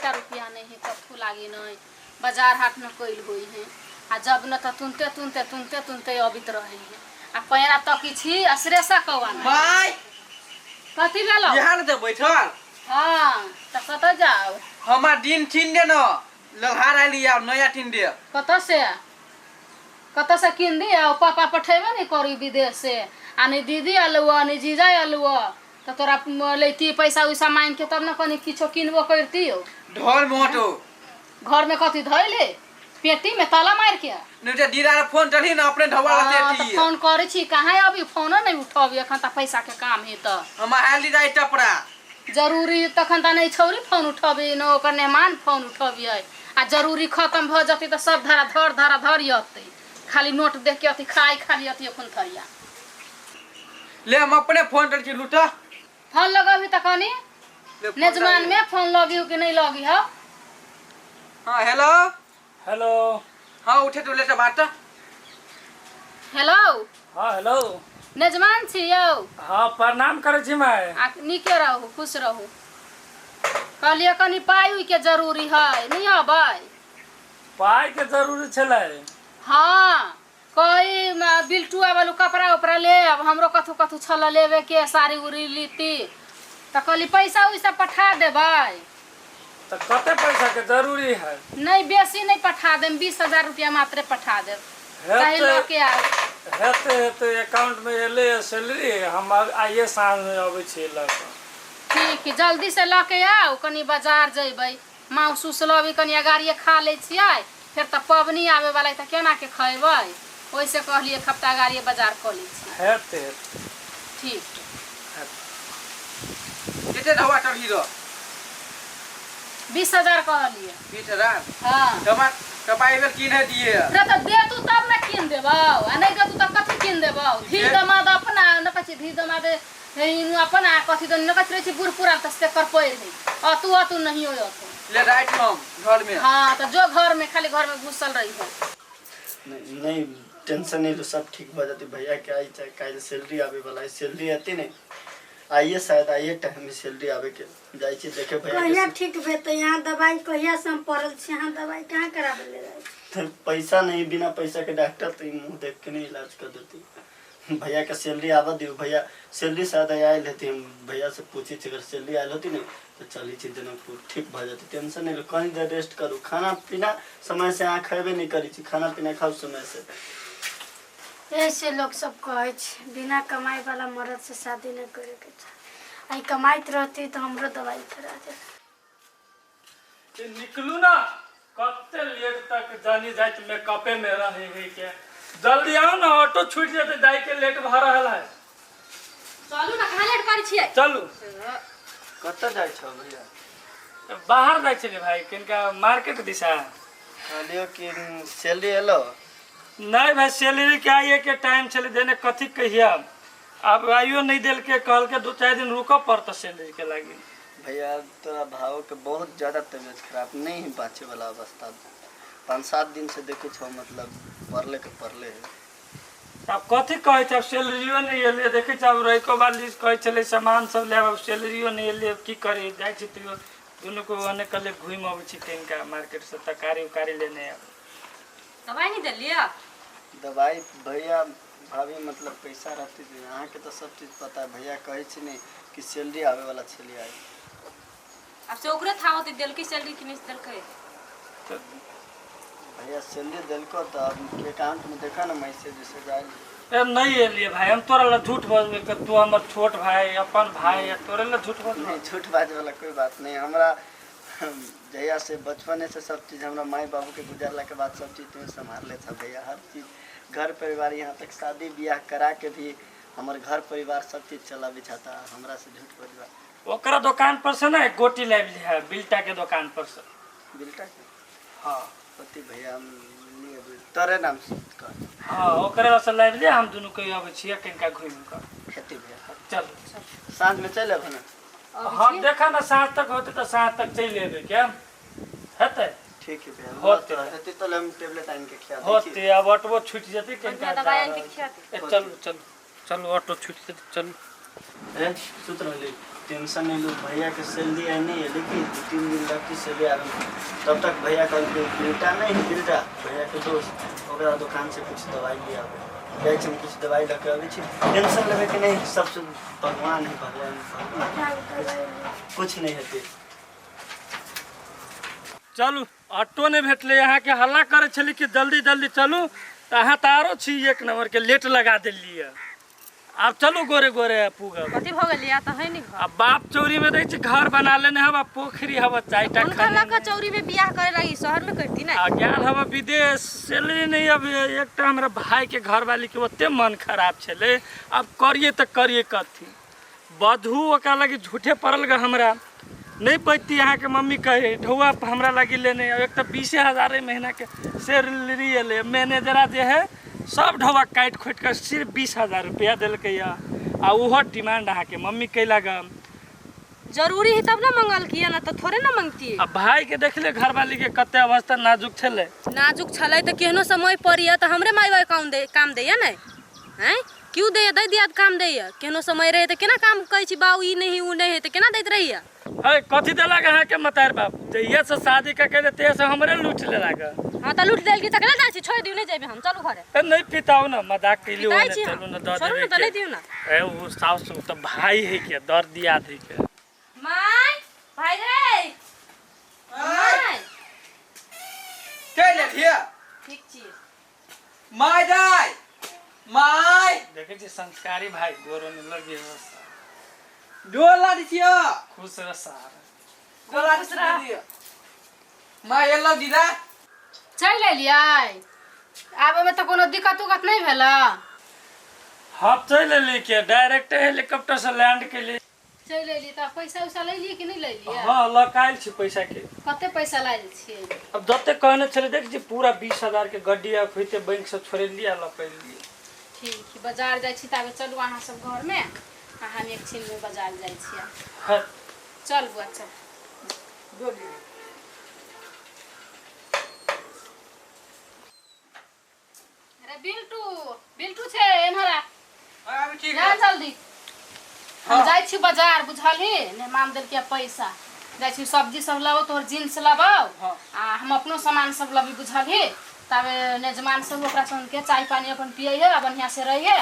बेटा रुपया नहीं कथू लागी नहीं बाजार हाट में कइल होई है आ जब न त तुनते अबित रही है आ पैरा तकी छी असरेसा कवाना भाई कथी भेलो यहाँ न बैठल हां त कत जाओ हमार दिन ठिन दे न ललहार आइली आ नया ठिन दे कत से किन दी आ पापा पठेबे नहीं करी विदेश से आ नहीं दीदी अलुआ नहीं जीजा अलुआ त तोरा लेती पैसा उसा मांग के तब न कनी किछो किनबो करती हो ढोल मोटो घर में कथी धइले पेटी में ताला मार के नहीं दीदा फोन चली न अपने ढवा लेती फोन करे छी कहां अभी फोन नहीं उठाबी एखन त पैसा के काम है त हम आइली जाई टपरा जरूरी तखन त नहीं छौरी फोन उठाबी न ओकर मेहमान फोन उठाबी आ जरूरी खत्म भ जती त सब धरा धर यते खाली नोट देख के अथी खाई खाली अथी अपन थरिया ले हम अपने फोन कर के लूटा फोन लगाबी त कनी नेजमान में फोन लगी कि नहीं लगी हो हां हेलो हेलो हां उठे तो लेटा बात हेलो हाँ हेलो नेजमान छी यौ हाँ प्रणाम करे छी मैं आ नीके रहू खुश रहू कहलिए कनी पाई के जरूरी है नहीं अबै पाई के जरूरी छले हाँ कोई बिल्टुआ वालू कपड़ा उपड़ा ले अब हमरो कथू छल लेवे के साड़ी उड़ी लीती त कहली पैसा उसा पठा देबै तो कते पैसा के जरूरी है नहीं बेसी नहीं पठा देम 20,000 रुपया मात्र पठा देब चाहे लेके आए हेते अकाउंट में एले सैलरी हम आइए साँझ में अबै छी ल ठीक जल्दी से लेके आओ कनी बाजार जेबै माउस उस लबी कनी अगाड़िए खा ले छियै फिर त पबनी आवे वाला त केना के खैबै ओइसे कहलिए खपटा गाड़िए बाजार क लै छी हेते ठीक केते ढवा चढ़ी रो 20,000 कहलिए 20,000 हां हमार कपाई बेल किने दिए रे त दे तू तब न किन देबौ आ नहीं दे तू त कथि किन देबौ धी दमाद अपना न कछि धी दमाद इनु अपना कथि त न कछि रे छी बुढ़पुरा त से कर पइर है तू नहीं होय ले राइट हम घर में हां त जो घर में खाली घर में घुसल रही है नहीं टेंशन नहीं लो सब ठीक हो जाती भैया के आई चाहे काल सैलरी आवे वाला है सैलरी आती नहीं आइए शायद आइए टाइम में सैलरी आवे के जाई छी देखे भैया कहिया ठीक भेत यहाँ दवाई कहिया से हम पड़ल छी यहाँ दवाई कहाँ करावे ले जाई तो पैसा नहीं बिना पैसा के डॉक्टर तो मुंह देख के नहीं इलाज कर देती भैया का सैलरी आवा दियो भैया सैलरी शायद आए लेती हम भैया से पूछी थी अगर सैलरी आयल होती नहीं तो चली थी जनकपुर ठीक भ जाती टेंशन नहीं लो कहीं देर रेस्ट करूँ खाना पीना समय से यहाँ खेबे नहीं करी छी खाना पीना खाओ समय से ऐसे लोग सब कहे बिना कमाई वाला मर्द से शादी न करे के आई कमाइत रहती तो हमरो दवाई करा दे निकलू ना कते लेट तक जानी जाइत में कपे में रहे है के जल्दी आओ ना ऑटो छूट जेते जाई के लेट भ रहल है चलू ना कहां लेट करी छियै चलू कत जाय छ भैया बाहर जाय छले भाई किनका मार्केट दिशा कहलियो कि सैलरी एलो नहीं भाई सैलरी के आइए के टाइम चले देने कथी कहिया अब आइयो नहीं दिल के कहल के 2-4 दिन रुको पड़ता सैलरी के लागी भैया तोरा भाव के बहुत ज्यादा तबीयत खराब नहीं है बाँचे वाला अवस्था 5-7 दिन से देखे छो मतलब पढ़ले के पढ़ले है अब कथी कहे छ सैलरियो नहीं एले देखे छ अब रइको वाली कहे छले सामान सब ले अब सैलरियो नहीं एले की करे जाय छी तो दोनों को ओने कले घुम आबै छी कनका मार्केट से तरकारी लेने अब दवाई नहीं दलिया दवाई भैया भाभी मतलब पैसा रहती थी यहाँ के तो सब चीज पता है भैया कहे छी नहीं कि सैलरी आवे वाला चली आई अब से ओकरे था होती दिल की सैलरी कि नहीं दिल के तो भैया सैलरी दिल को तो अब अकाउंट में देखा ना मैसेज से जाए नहीं एलिए भाई हम तोरा ला झूठ बोलबे कि तू हमर छोट भाई अपन भाई है तोरे ला झूठ बोल नहीं झूठ बाज वाला कोई बात नहीं हमरा जहिया से बचपने से सब चीज़ हमरा माई बाबू के गुजरला के बाद सब चीज़ तुम्हें संभाल ले था भैया हर चीज़ घर परिवार यहाँ तक शादी ब्याह करा के भी हमारे घर परिवार सब चीज़ चला बिछाता हमरा से झूठ परिवार ओकरा दुकान पर से ना गोटी ले लिया बिल्टा के दुकान पर से बिल्टा के हाँ पति भैया हम तोरे नाम से कर हाँ ओकरा से ले लिया हम दोनों कोई अब छिया कनका घूम कर खेती भैया चल साँझ में चले ना हाँ देखा ना साँझ तक होते तो साँझ तक चल लेबे क्या हेते ठीक है भैया होते होते तो हम टेबलेट आन के खिया होते अब ऑटो छूट जते कनका दवाई आन के खिया चल चल चल ऑटो छूट जते चल ए सुत रहली टेंशन नहीं लो भैया के सैलरी आई नहीं है लेकिन 2-3 दिन तक की सैलरी आ रही तब तक भैया कल बेटा नहीं बेटा भैया के दोस्त ओकरा दुकान से कुछ दवाई ले आवे जाए छी कुछ दवाई लेके आवे छी टेंशन लेवे के नहीं सबसे भगवान है भगवान कुछ नहीं हेते चलू ऑटो नहीं भेटले यहाँ के हल्ला करे छली कि जल्दी जल्दी चलू अहाँ तो आरो छी एक नंबर के लेट लगा दिलिए अब चलू गोरे गोरे पूगब कथी भ गेल या त है नि घर अब बाप चौरी में रही घर बना लेने हवा पोखरी हवा चायटा उनका लका चौरी में बियाह करे लगी शहर में करती ना ज्ञान हवा विदेश सैलरी नहीं अब एक हमारा भाई के घर वाली के ओते मन खराब छले अब करिए तो करिए कथी बधू ओकरा लगी झूठे पड़ल ग हमरा नहीं पैती यहाँ के मम्मी कहे ढौआ हमरा लगी लेने एक तो 20,000 महीना के सैलरी ले मैनेजरा जे है सब ढौआ काट खोट कर सिर्फ 20,000 रुपया दिल्क आ वो डिमांड अहाँ के मम्मी कैला गम जरूरी है तब ना मंगल किया ना तो थोड़े ना मांगती अब भाई के देखले घर वाली के कते अवस्था नाजुक छले नाजुक छले तो केहनो समय पड़िया तो हमरे माई बाई काम दैया नहीं हैं क्यों दे दिया काम दैया केहनो समय रहे तो केना काम कहै छी बाऊ ई नहीं उ नहीं है तो केना दैत रहिया है कथी देला अहाँ के मतार बाप जइया से शादी का के ते से हमरे लूट लेला ग हां त लूट देल की तकला जाय छी छोड़ दिउ नहीं जेबे हम चलू घरे ए नहीं पिताओ ना मजाक कैली ओने चलू ना द छोड़ देबे ना तो नहीं दिउ ना ए वो साउस तो भाई है के दर दिया दी के माय भाई रे माय के ले लिया ठीक छी माय जाय माय देखे छी संस्कारी भाई गोरो ने लगे डोला दियो खुश रह सार डोला दियो माय एलो दीदा चल लेलियै आबे में तो कोनो दिक्कत उकत नहीं भेला हम चल ले के डायरेक्ट हेलीकॉप्टर से लैंड के लिए चल लेली त पैसा उसा ले लिए कि नहीं ले लिए हां लकाइल छी पैसा के कते पैसा लाइल छियै अब जते कहने चले देख जी पूरा 20,000 के गड्डी आ खोइते बैंक से छोड़े लिया लकैल लिए ठीक है बाजार जाय छी ताबे चलू अहाँ सब घर में हम एक छिन में बाजार जाय छियै है चल बुआ चल डोली अरे बिल्टू छे एनहरा अब ठीक जा है जल्दी हम जाय छी बाजार बुझली ने मान देल के पैसा जाय छी सब्जी सब लाओ तोर जींस लाबो आ हम अपनो सामान सब लबी बुझली तबे नेजमान सब ओकरा सन के चाय पानी अपन पिए है बढ़िया से रहिए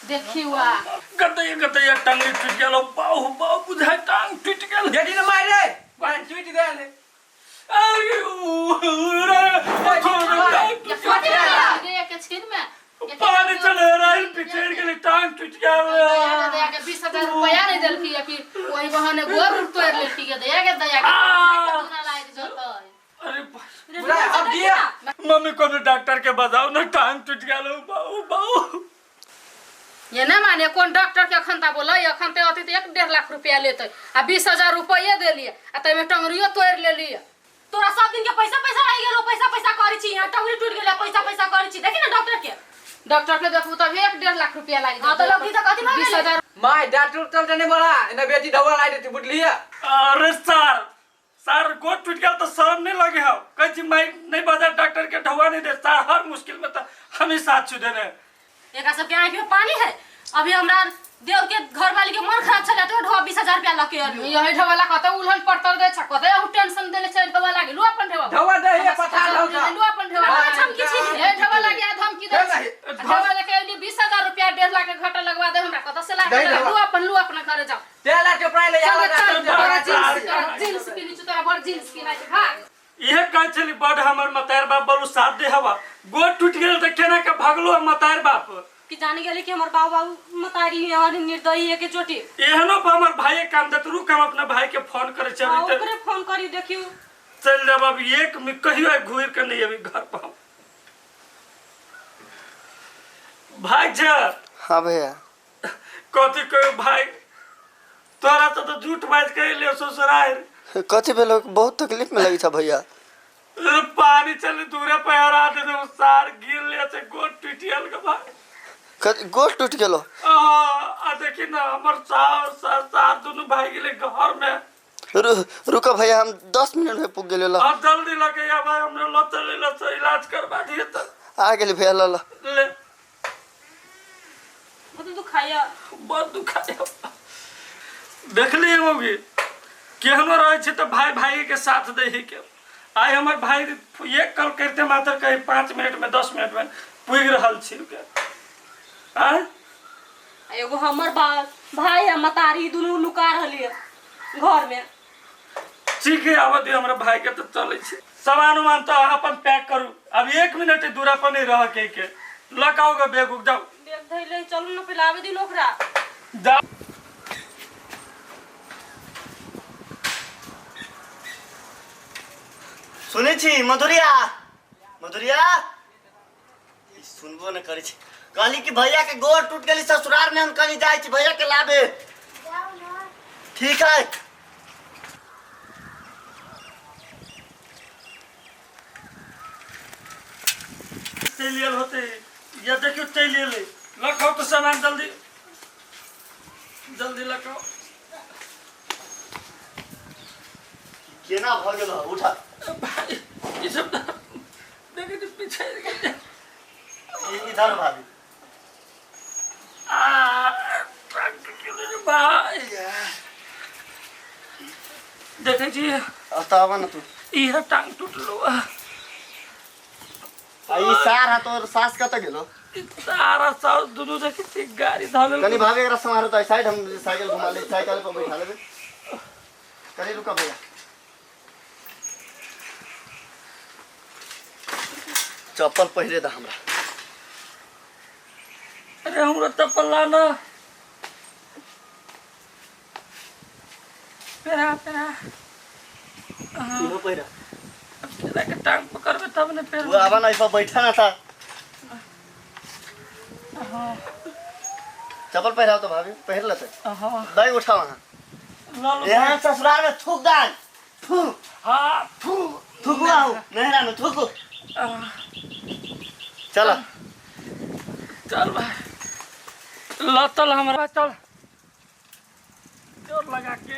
देखी हुआ गतैया टांग टूट गेलो बाहु बाहु बुझाय टांग टूट गेल जेडी न मार रे बान ट्वीट दे ले ये के छीन में पानी चले रही पिछड़ के टांग टूट गया दया के 20,000 रुपया नहीं देल की कि वही बहाने गोर उठ तोड़ लेती के दया के ना लाग जतै अरे पूरा अब दिया मम्मी को डॉक्टर के बताओ ना टांग टूट गया बाहु बाहु ये ना माने कौन डॉक्टर के अखन ता बोलै अखन ते अति 1.5 लाख रुपया लेते आ 20,000 रुपया दे लिए आ तै में टंगरियो तोड़ ले लिए तोरा सब दिन के पैसा लाग गेलो पैसा करै छी यहाँ टंगरी टूट गेलै पैसा करै छी देखी ना डॉक्टर के देखू तब 1.5 लाख रुपया लाग हां तो लगी तो कथि भाग 20,000 माय डॉक्टर चल जाने बड़ा इने बेटी ढवा लाई देती बुझली है अरे सर गोट टूट गया तो शर्म नहीं लगे हो कहीं मैं नहीं बजा डॉक्टर के ढवा नहीं दे सर हर मुश्किल में तो हम ही साथ छुदे ने एका सब के आंख में पानी है अभी हमरा देव के घर वाली के मन खराब छले तो ढवा 20,000 रुपया लके आलू यही ढवाला कत उलहन पड़तर दे छ कत टेंशन देले छै ढवाला के लू अपन ढवा दे ये पता ढवा लू अपन ढवाला धमकी छी ये ढवाला के धमकी दे ढवाला के 20,000 रुपया 1.5 लाख के घाटा लगवा दे हमरा कत से लाख लू अपन घरे जाओ तेला चोपड़ा ले आवा जींस की नीचे तोरा भर जींस की नाइ खा ये कह चली बड़ हमर मतार बाप बोलू साथ दे हवा गोट टूट गेल त केना के भागलो मतार बाप कि जाने गेली कि हमर बाबू मतारी और निर्दयी है के चोटी एहनो पर हमर भाई काम दे रुक हम अपना भाई के फोन करे चली त ओकरे फोन करी देखियो चल जब अब एक में कहियो घूर के नहीं अभी घर पर भाई जा हाँ भैया कथी कहो भाई तोरा तो झूठ बात कह ले ससुराल कथी भेलो बहुत तकलीफ में लगी था भैया पानी चले दूरे पैरा दे दो सार गिर ले से गोट टूटियल के भाई गोट टूट गेलो आ देखी ना हमर सार दोनों भाई गेले घर में रुको भैया हम 10 मिनट में पुग गेलो अब जल्दी लगे या भाई हमने लो इलाज करवा दिए तो आ गेली भैया ला ले तो दुखाया बहुत दुखाया। देखली होगी केहनो रहे छे तो भाई भाई के साथ दे ही के। आई हमार भाई एक कल करते मात्र कहीं 5 मिनट में 10 मिनट में पुग रहल छी के। एगो हमर भाई आ मतारी दुनू लुका रहलिए घर में। ठीक है आवा दे हमरा भाई के तो चले छी। सामान उमान तो अपन पैक करू। अब 1 मिनट दूरा पर नहीं रह के लकाओगे बैग उग जाओ। बैग धइले चलू ना पहले आवे दिन ओकरा। जा सुनै छी मधुरिया मधुरिया सुनबो न करै छी। कहली कि भैया के गोड़ टूट गेली ससुराल में हम कहीं जाई छी भैया के लाबे। ठीक है चलिए होते या देखियो चलिए ले लखाओ तो सामान जल्दी जल्दी लखाओ। केना भ गेल उठा भाई ये सब देखे तो पीछे इधर भाभी भाई देखे जी बतावा न तू यह टांग टूटलो। आई सार हा तोर सास कत गेलो सारा साउस दुनु देखी थी गाड़ी धाले कनी भाभी एकरा समारो त साइड हम साइकिल घुमा ले साइकिल पर बैठा लेबे। कनी रुका भैया चप्पल पहिरे दा हमरा। अरे हमरा चप्पल लाना पेरा पेरा इहो पहिरा तेरा के टांग पकड़बे तब ने पैर तू आवा न इस पर बैठा ना था। चप्पल पहिराओ तो भाभी पहिर लेते। हां बैग उठा वहां लालो यहाँ ससुराल में थूक डाल थू हां फू थूकू आओ मेहरा में थूकू चल चल भाई लतल हमरा चल जोर लगा के